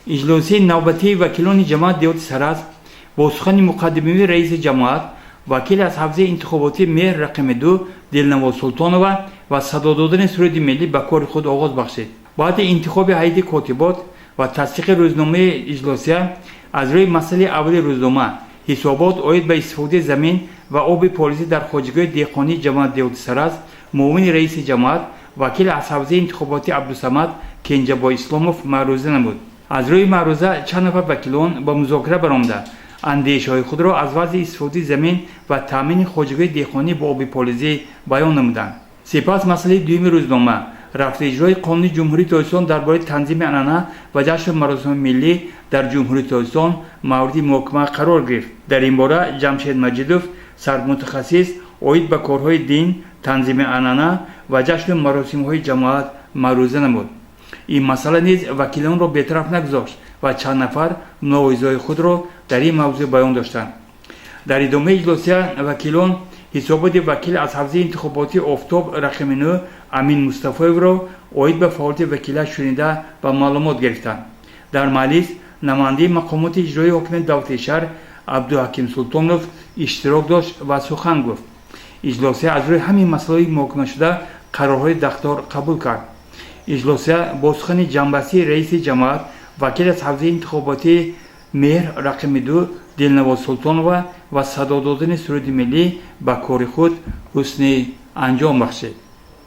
اجلاسی نوبتی وکیلان جماعت دیوت سراز با سخن مقدمه رئیس جماعت وکیل از حوزه انتخاباتی مهر رقم 2 دلنواز سلطانова و صدا دادن سرود ملی به کار خود آغاز بخشید. بعد انتخاب هیئت کاتبات و تصدیق روزنامه اجلاسیه از روی مسئله اول روزنامه حسابات عاید به استفاده زمین و آب پالیزی در خواجگاه دهقانی جماعت دیوت سراز معاون رئیس جماعت وکیل از حوزه انتخاباتی عبدالصمد کنجبای اسلاموف معروضه نمود. از روی معروضه چند نفر وکیلان با مذاکره برآمده اندیشه‌های خود را از وضع استفاده زمین و تامین خواجگاه دهقانی با آب پالیزی بیان نمودند. سپس مسئله دوم روزنامه رفت اجرای قانون جمهوری تاجیکستان درباره تنظیم عنعنه و جشن مراسم ملی در جمهوری تاجیکستان مورد محاکمه قرار گرفت. در این باره جمشید مجیدوف سرمتخصص عاید به کارهای دین، تنظیم عنعنه و جشن مراسم‌های جماعت معروضه نمود. این مسئله نیز وکیلان را بی‌طرف نگذاشت و چند نفر ملاحظه‌های خود را در این موضوع بیان داشتند. در ادامه اجلاس وکیلان حسابات وکیل از حوزه انتخاباتی آفتاب رقم 9 امین مصطفی را عاید به فعالیت وکیلش شنیده و معلومات گرفتند. در مجلس نماینده مقامات اجرایی حاکمیت دولت شهر عبدالحکیم سلطانوف اشتراک داشت و سخن گفت. اجلاس از روی همین مسائل محاکمه شده قرارهای دختار قبول کرد. اجلاس با سخن جنبستی رئیس جماعت وکیل از حوزه انتخاباتی مهر رقم 2 دلنواز سلطانова و صدا دادن سرود ملی به کار خود حسن انجام بخشید.